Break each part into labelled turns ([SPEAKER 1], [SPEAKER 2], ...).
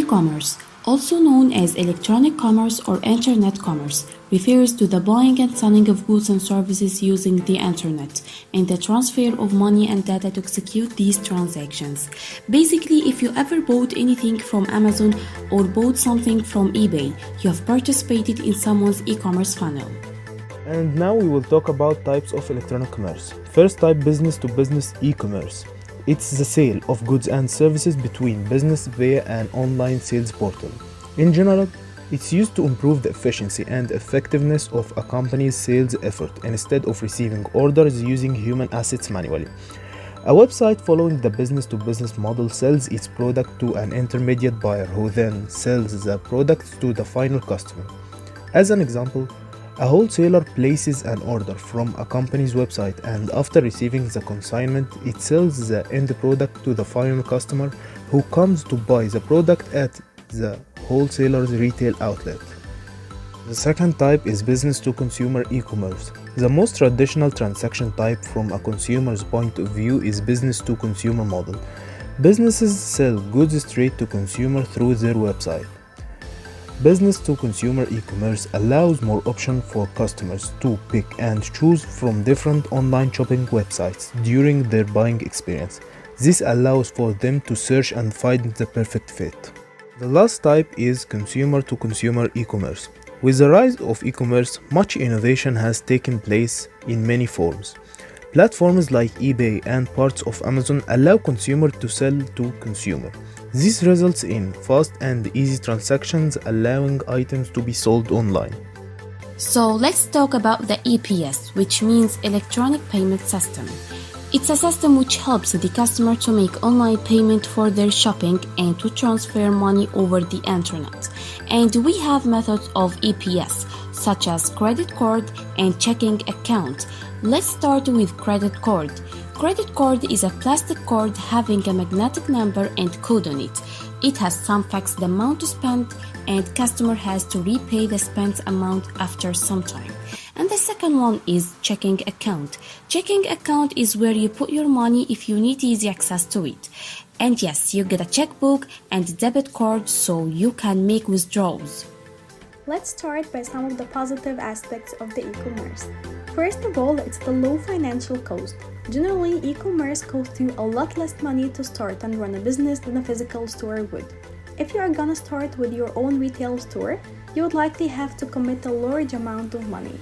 [SPEAKER 1] E-commerce, also known as electronic commerce or internet commerce, refers to the buying and selling of goods and services using the internet and the transfer of money and data to execute these transactions. Basically, if you ever bought anything from Amazon or bought something from eBay, you have participated in someone's e-commerce funnel.
[SPEAKER 2] And now we will talk about types of electronic commerce. First type, business-to-business e-commerce. It's the sale of goods and services between business via an online sales portal. In general, it's used to improve the efficiency and effectiveness of a company's sales effort instead of receiving orders using human assets manually. A website following the business-to-business model sells its product to an intermediate buyer who then sells the product to the final customer. As an example, a wholesaler places an order from a company's website and after receiving the consignment, it sells the end product to the final customer who comes to buy the product at the wholesaler's retail outlet. The second type is business-to-consumer e-commerce. The most traditional transaction type from a consumer's point of view is business-to-consumer model. Businesses sell goods straight to consumer through their website. Business-to-consumer e-commerce allows more options for customers to pick and choose from different online shopping websites during their buying experience. This allows for them to search and find the perfect fit. The last type is consumer-to-consumer e-commerce. With the rise of e-commerce, much innovation has taken place in many forms. Platforms like eBay and parts of Amazon allow consumers to sell to consumer. This results in fast and easy transactions, allowing items to be sold online.
[SPEAKER 1] So let's talk about the EPS, which means Electronic Payment System. It's a system which helps the customer to make online payment for their shopping and to transfer money over the internet. And we have methods of EPS, such as credit card and checking account. Let's start with credit card. Credit card is a plastic card having a magnetic number and code on it. It has some fixed amount to spend and customer has to repay the spent amount after some time. And the second one is checking account. Checking account is where you put your money if you need easy access to it. And yes, you get a checkbook and debit card so you can make withdrawals.
[SPEAKER 3] Let's start by some of the positive aspects of the e-commerce. First of all, it's the low financial cost. Generally, e-commerce costs you a lot less money to start and run a business than a physical store would. If you are gonna start with your own retail store, you would likely have to commit a large amount of money.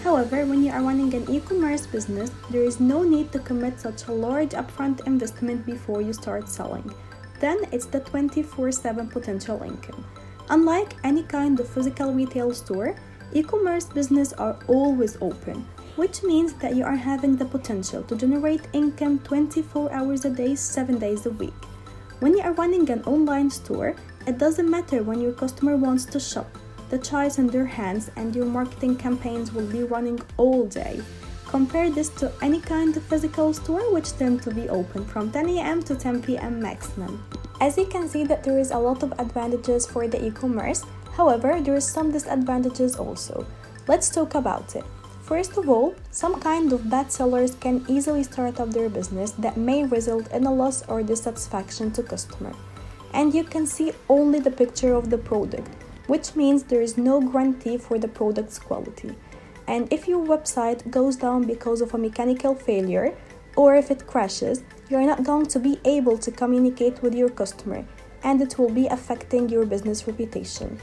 [SPEAKER 3] However, when you are running an e-commerce business, there is no need to commit such a large upfront investment before you start selling. Then it's the 24/7 potential income. Unlike any kind of physical retail store, e-commerce businesses are always open, which means that you are having the potential to generate income 24 hours a day, 7 days a week. When you are running an online store, it doesn't matter when your customer wants to shop. The choice in their hands and your marketing campaigns will be running all day. Compare this to any kind of physical store which tend to be open from 10 a.m. to 10 p.m. maximum. As you can see that there is a lot of advantages for the e-commerce, however, there is some disadvantages also. Let's talk about it. First of all, some kind of bad sellers can easily start up their business that may result in a loss or dissatisfaction to customer. And you can see only the picture of the product, which means there is no guarantee for the product's quality. And if your website goes down because of a mechanical failure, or if it crashes, you're not going to be able to communicate with your customer, and it will be affecting your business reputation.